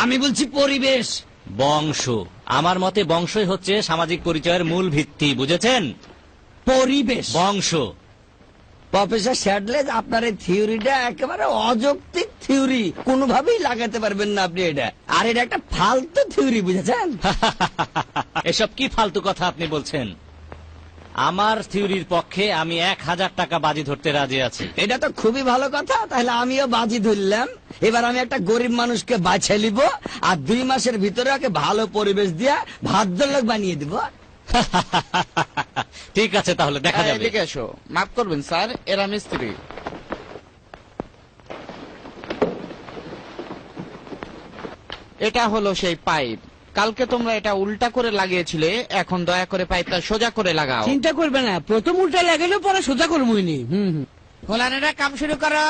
আমি বলছি পরিবেশ। বংশ। আমার মতে বংশই হচ্ছে সামাজিক পরিচয়ের মূল ভিত্তি, বুঝেছেন? পরিবেশ বংশ। প্রফেসর স্যাডলেজ, আপনার এই থিওরিটা একেবারে অযৌক্তিক থিওরি, কোনোভাবেই লাগাতে পারবেন না আপনি এটা। আর এটা একটা ফালতু থিওরি, বুঝেছেন? এসব কি ফালতু কথা আপনি বলছেন? আমার থিওরির পক্ষে আমি 1000 টাকা বাজি ধরতে রাজি আছি। এটা তো খুবই ভালো কথা, তাহলে আমিও বাজি ধরলাম। এবার আমি একটা গরিব মানুষকে বাছে নিব, আর 2 মাসের ভিতরে ওকে ভালো পরিবেশ দিয়ে ভদ্রলোক বানিয়ে দিব। ঠিক আছে, তাহলে দেখা যাবে। এদিকে এসো। মাফ করবেন স্যার, এরা মিস্ত্রি। এটা হলো সেই পাইপ। কালকে তোমরা এটা উল্টা করে লাগিয়েছিলে, এখন দয়া করে পাইপটা সোজা করে লাগাও। চিন্তা করবে না, প্রথম উল্টা লাগালে পরে সোজা করবই নি। ফলানেরা কাম শুরু করো।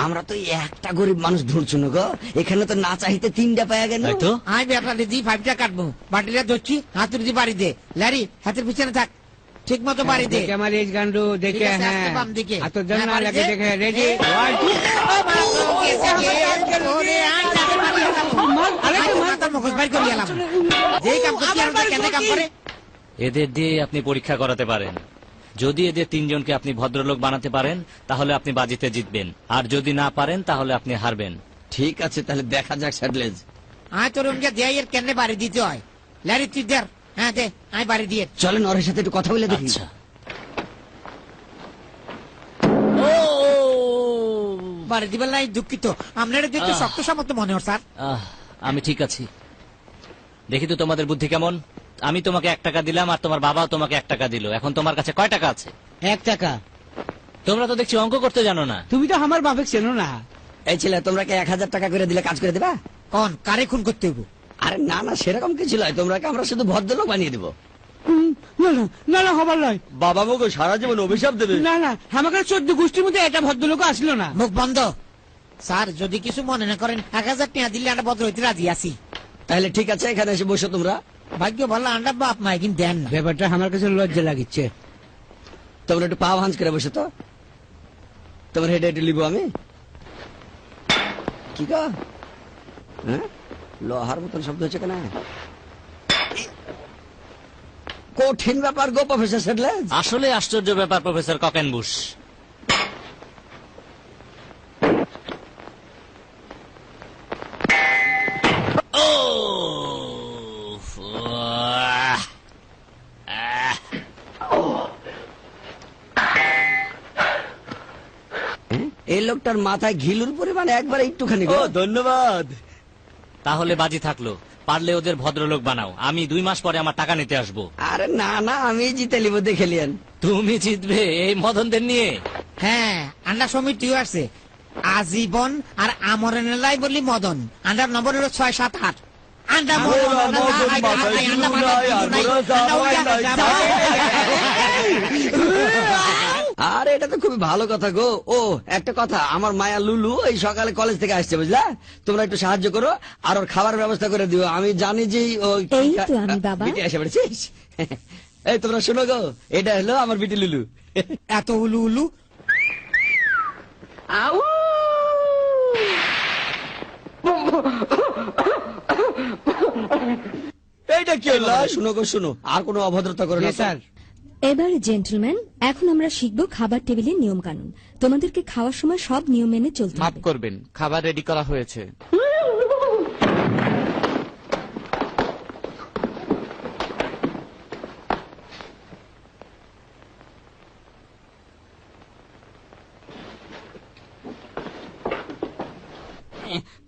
আমরা তো একটা গরিব মানুষ ধরছো না গো, এখানে তো না চাইতে 3টা পাওয়া গেল। তাই তো। আমি ব্যাপারে দি 5টা কাটবো, বাটিটা ধরছি, হাতুড়ি দিয়ে বাড়ি দে। ল্যারি, হাতের পিছনে থাক, ঠিক মতো বাড়ি দে। দেখে আমার এই গান্ডু দেখে, ঠিক আছে, হ্যাঁ আস্তে বাম দিকে। হাতের জন্য হ্যাঁ, বাড়ি লাগে দে। দেখে রেডি। ও মা, গেছে গে। ওরে, আয় তাকে মারি এলাম। আরেকটা মার, তার মুখোশ বাইর করে এলাম। যেই কাম করছি আমরা কেন কাম করে? এদের দিয়ে আপনি পরীক্ষা করাতে পারেন। যদি এদের 3 জনকে আপনি ভদ্রলোক বানাতে পারেন তাহলে আপনি বাজিতে জিতবেন, আর যদি না পারেন তাহলে আপনি হারবেন। ঠিক আছে, তাহলে দেখা যাক স্যাডলেজ। আয় তোর উনকে দেয় এর কেন বাড়ি দিতে হয়। ল্যারি তুই দেখ, হ্যাঁ দে, আয় বাড়ি দিয়ে। চলেন ওর সাথে একটু কথা বলে দেখি। আচ্ছা। বাড়ি দিবেন নাই, দুঃখিত। আপনারা দেখতে শক্ত সামর্থ্য মনে হয় স্যার। আমি ঠিক আছি। দেখি তো তোমাদের বুদ্ধি কেমন। আমি তোমাকে 1 টাকা দিলাম, আর তোমার বাবাও তোমাকে 1 টাকা দিল। এখন তোমার কাছে কয় টাকা আছে? 1 টাকা। তোমরা তো দেখছি অঙ্ক করতে জানো না। তুমি তো আমার বাপে চেনো না। এই ছেলে, তোমরা কি 1000 টাকা করে দিলে কাজ করে দেবা? কোন কারে খুন করতে হইব? আরে না না, সেরকম কিছু নয়, তোমরা কি আমরা শুধু ভদ্রলোক বানিয়ে দেবো। না না না না, হবার নয়। বাবা মুখে সারা জীবন অভিশাপ দেবে। না না, আমাকে 14 গোষ্ঠীর মধ্যে এটা ভদ্রলোক আসলো না। মুখ বন্ধ। স্যার যদি কিছু মনে না করেন, 1000 টাকা দিলে আমরা ভদ্র হইতে রাজি আছি। তাহলে ঠিক আছে, এখানে এসে বসো তোমরা। ভাগ্য ভালো, আন্ডা বাপ মাই কিন্তু দেন না। ব্যাপারটা আমার কাছে লজ্জা লাগিচ্ছে। তোমরা একটু পা ভাঁজ করে বসো তো। তোমার হেডে একটু লিবো আমি। কি গো, হ্যাঁ, লোহার মতন শব্দ হচ্ছে কেন? কঠিন ব্যাপার গো প্রফেসর স্যাডলেজ। আসলে আশ্চর্য ব্যাপার প্রফেসর ককেনবুশ। এই লোকটার মাথায় ঘিলুর পরিমাণ একবার একটুখানি গো। ধন্যবাদ। তাহলে বাজি থাকলো, পারলে ওদের ভদ্রলোক বানাও। আমি 2 মাস পরে আমার টাকা নিতে আসবো। আরে না না, আমি জিতে লিব, দেখে লিয়েন। তুমি জিতবে এই মদনদের নিয়ে? হ্যাঁ, আন্ডা সমিতিও আছে আজীবন, আর আমরের লাই বলি মদন। আন্ডার নম্বর হলো 6, 7, 8। আন্ডা আরে এটা তো খুবই ভালো কথা গো। ও একটা কথা, আমার মায়া লুলু এই সকালে কলেজ থেকে আসছে, বুঝলা? তোমরা একটু সাহায্য করো, আর ওর খাবার ব্যবস্থা করে দিও। আমি জানি যে এই তো আমি বাবা। বিটি এসে পড়েছিস। এই তোমরা শোনো গো, এটা হলো আমার বিটি লুলু। এত উলু উলু। আউ, এইটা কি হলো? শুনো গো শুনো, আর কোনো অভদ্রতা করো না তো। স্যার, এবার জেন্টলম্যান, এখন আমরা শিখব খাবার টেবিলের নিয়ম কানুন। তোমাদেরকে খাওয়ার সময় সব নিয়ম মেনে চলতে মাফ হবে। করবেন, খাবার রেডি করা হয়েছে।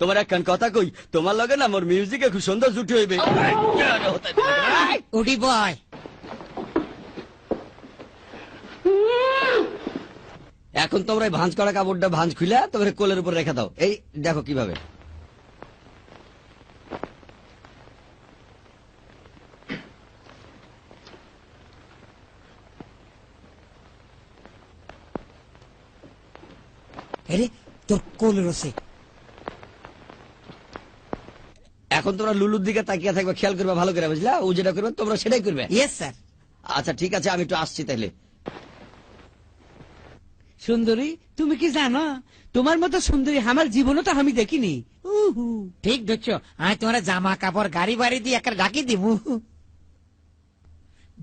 তোমার একখান কথা কই, তোমার লগে না মোর মিউজিকে খুব সুন্দর জুটি হইবে। উডি বয়। এখন তোমরা এই ভাঁজ করা কাপড়টা ভাঁজ খুলে তোমার কোলের উপর রেখে দাও। এই দেখো কিভাবে। আরে তোর কোল রসে। এখন তোমরা লুলুর দিকে তাকিয়ে থাকবে, খেয়াল করবে ভালো করে, বুঝলা? ও যেটা করবে তোমরা সেটাই করবে। Yes sir. আচ্ছা ঠিক আছে, আমি একটু আসছি তাহলে। সুন্দরী তুমি কি জানো তোমার মতো সুন্দরী আমার জীবনও তো আমি দেখিনি উহু। ঠিক ধরছো আমি তোমার জামা কাপড় গাড়ি বাড়ি দিয়ে একটা ডাকি দিব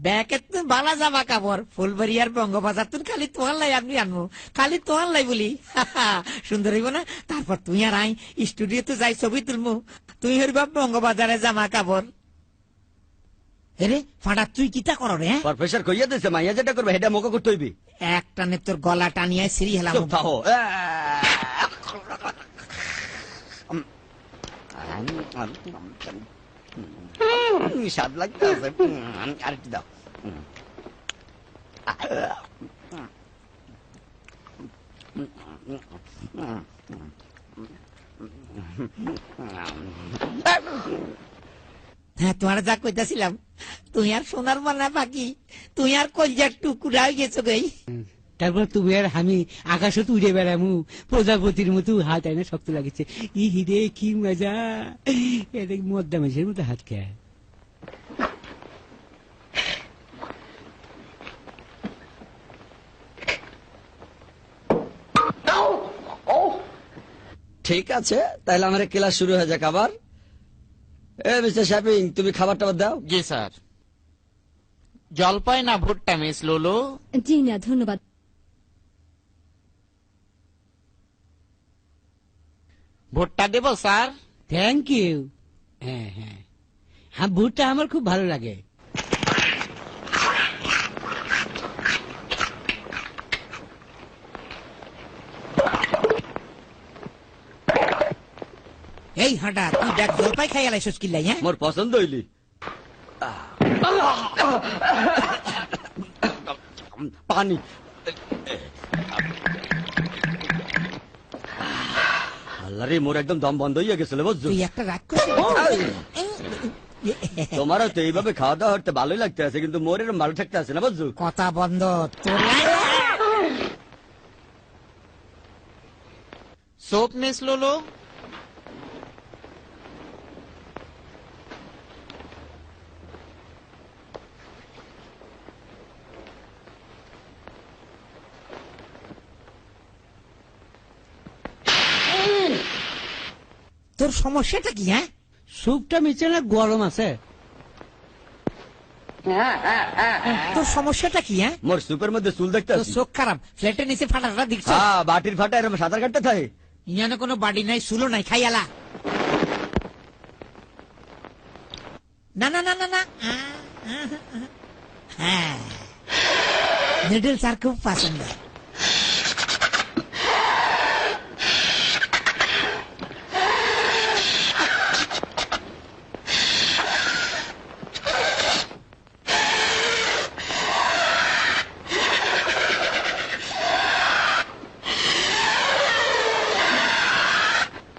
ব্যাকে তো বালা জামা কাপড় ফুলবাড়ি আর বঙ্গবাজার তুই খালি তোমার লাই আপনি আনবো খালি তোমার লাই বলি সুন্দর হইব না তারপর তুই আর আই স্টুডিওতে যাই ছবি তুলবো তুই হইবা বঙ্গবাজারে জামা কাপড় এরে ফাটা তুই কিতা করো রে প্রফেসর কইয়া দিছে মাইয়া যেটা করবে সেটা মুখ করতে হইবি। একটা নে তোর গলা টানিয়ে সিঁড়ি হেলাম চুপ থাকো। স্বাদ লাগতে আছে, আরেকটু দাও। হ্যাঁ তোমার যা কইতাছিলাম তুই আর সোনার মানা বাকি তুই আর কলজার টুকুরা হয়ে গেছো গই তারপর তুমি আর আমি আকাশত উড়ে বেড়ামু প্রজাপতির মতো হাত আইনা শক্ত লাগছে ই হিরে কি মজা এটা মদ্দা মাসের মতো হাত খেয়ে ঠিক আছে, তাহলে আমার ক্লাস শুরু হয়ে যাক আবার। মিস্টার শপিং, তুমি খাবার টাবার দাও। জি স্যার। জলপাই না ভুট্টা মিস লুলু? জি না, ধন্যবাদ। ভুট্টা দেবো স্যার? Thank you. হ্যাঁ হ্যাঁ হ্যাঁ, ভুট্টা আমার খুব ভালো লাগে। এই হাঁটা তুই দেখ জলপাই খাই আলাইছিস কিল্লাই হ্যাঁ মোর পছন্দ হইলি। পানি। আল্লাহ রে, মোর একদম দম বন্ধ হইয়া গেছিল বুঝছো। তুই একটা রাগ করছিস তোমারও তো এইভাবে খাওয়া দাওয়া করতে ভালোই লাগতে আছে, কিন্তু মোর এরকম ভালো থাকতে আছে না বুঝছো। কথা বন্ধ তোর সোপ মিস লুলু? তোর সমস্যাটা কি হ্যাঁ স্যুপটা মিশে না গরম আছে। তোর সমস্যাটা কি হ্যাঁ মোর সুপের মধ্যে চুল দেখতে তোর আছি। চোখ খারাপ ফ্ল্যাটের নিচে ফাটাটা দেখছ হ্যাঁ, বাটির ফাটা এরকম সাঁতার কাটতে থাকে। ইয়ানে কোনো বাড়ি নাই সুলো নাই খাই আলা না না না না না হ্যাঁ নিডল স্যার খুব পছন্দ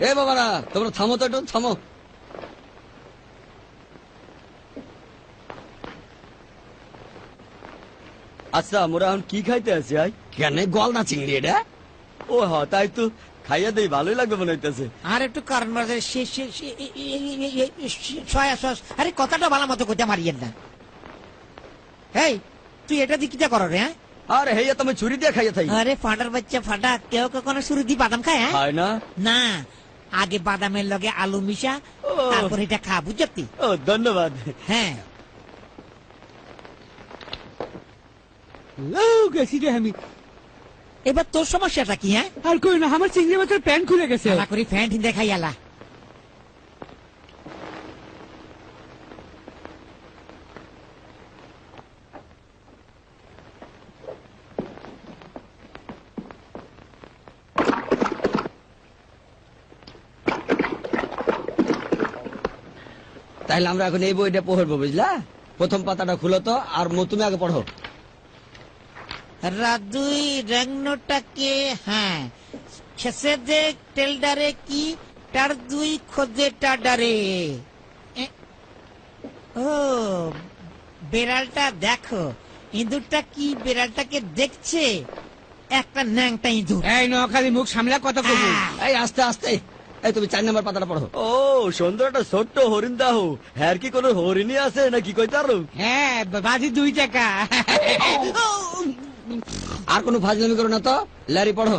এ বাবারা, তোমরা থামো তো, একটু থামো। আচ্ছা, মোরা এখন কি খাইতে আছি? আই কেন গলদা চিংড়ি এটা? ও হ, তাই তো খাইয়া দেই, ভালোই লাগবে মনে হইতেছে। আর একটু কারণ মাঝে সয়া সস আরে কথাটা ভালো মতো কইতে মারিয়েন না এই তুই এটা দিয়ে কিটা করো রে হ্যাঁ আরে হেয়া তুমি ছুরি দিয়ে খাইয়া থাই। আরে ফাটার বাচ্চা ফাটা কেউ কখনো শুরু দিয়ে বাদাম খায় হ্যাঁ খায় না? না আগে বাদামের লগে আলু মিশা ও। তারপর এটা খা বুঝতি ও ধন্যবাদ। হ্যাঁ ও, গেছি রে আমি। এবার তোর সমস্যাটা কি হ্যাঁ আর কই না, আমার চিংড়ি মাছের প্যান্ট খুলে গেছে। আলা করে ফ্যান ঠিন দেখাই আলা তাইলে আমরা এখন এই বইটা পড়বো, বুঝলা? প্রথম পাতাটা খুলো তো, আর তুমি আগে পড়ো। রাদুই রংনটাকে হ্যাঁ শেষে দেখ টেলডারে কি টার দুই খোঁজে টাডারে ও বেড়ালটা দেখো ইঁদুরটা কি বেড়ালটাকে দেখছে একটা ন্যাংটা ইঁদুর এই নখালি মুখ সামলা কথা কবি। এই আস্তে আস্তে, এই তুমি 4 নম্বর পাতাটা পড়ো। ও সুন্দর একটা ছোট্ট হরিণ দাও। হ্যাঁ, কি কোনো হরিণই আছে নাকি কইতারো? হ্যাঁ, বাজি 2 টাকা। আর কোনো ফাজলামি করো না তো। ল্যারি পড়ো।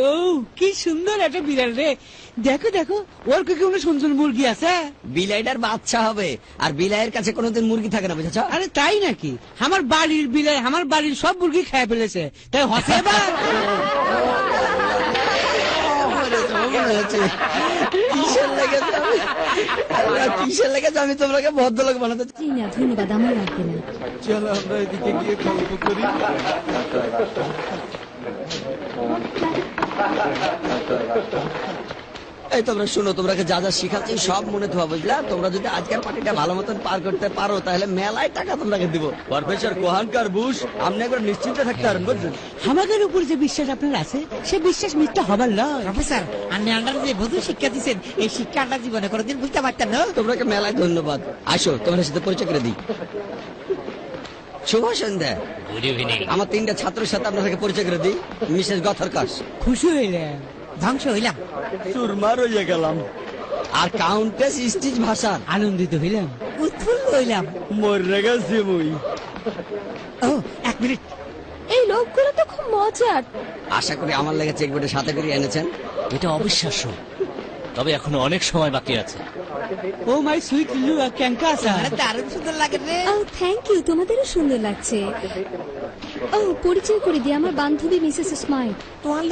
ও কি সুন্দর একটা বিড়াল রে। দেখো দেখো ওর কি কোনো সুন্দর মুরগি আছে? বিলাইটার বাচ্চা হবে, আর বিলাইয়ের কাছে কোনোদিন মুরগি থাকে না, বুঝেছ? আরে তাই নাকি? আমার বাড়ির বিলাই আমার বাড়ির সব মুরগি খেয়ে ফেলেছে, তাই হসে বা কিসের লেগেছে আমি তোমাকে ভদ্রলোক বানাতে জি না ধন্যবাদ, আমার লাগবে না। চলো আমরা এদিকে গিয়ে গল্প করি। এই তোমরা শুনো, তোমরাকে যা যা শিখাচ্ছি সব মনে থাকবে, বুঝলা? তোমরা যদি আজকের পার্টিটা ভালো মতন পার করতে পারো তাহলে মেলায় টাকা তোমাকে দিব। প্রফেসর কোহানকার বুশ, আপনি একবার নিশ্চিন্তে থাকতে পারেন, বুঝলেন? আমাদের উপর যে বিশ্বাস আপনার আছে সে বিশ্বাস মিথ্যা হবার লয়। প্রফেসর আপনি আন্ডার যে বধু শিক্ষা দিচ্ছেন, এই শিক্ষা আন্ডার জীবনে কোনোদিন বুঝতে পারতেন না। তোমরাকে মেলায় ধন্যবাদ। আসো তোমার সাথে পরিচয় করে দিই। শুভ সন্ধ্যা। Good evening. আমার 3টা ছাত্রের সাথে আপনাকে পরিচয় করে দিই। মিসেস গথরকাশ। খুশি হইলাম। ধ্বংস হইলাম। সুরমার হইয়া গেলাম। আর কাউন্টেস স্টিচ ভাষার। আনন্দিত হইলাম। উৎফুল্ল হইলাম। মরে গেছি মুই। ও 1 মিনিট। এই লোকগুলো তো খুব মজার। আশা করি আমার লেগে চেকবইটা সাথে করে এনেছেন। এটা অবিশ্বাস্য, তবে এখনো অনেক সময় বাকি আছে। ও মাই সুইট লিলু ক্যাঙ্কাসা। আরে দারুণ সুন্দর লাগে রে। ও থ্যাংক ইউ, তোমাদেরও সুন্দর লাগছে। ও পরিচয় করে দিই, আমার বান্ধবী মিসেস স্মাইল। তোমার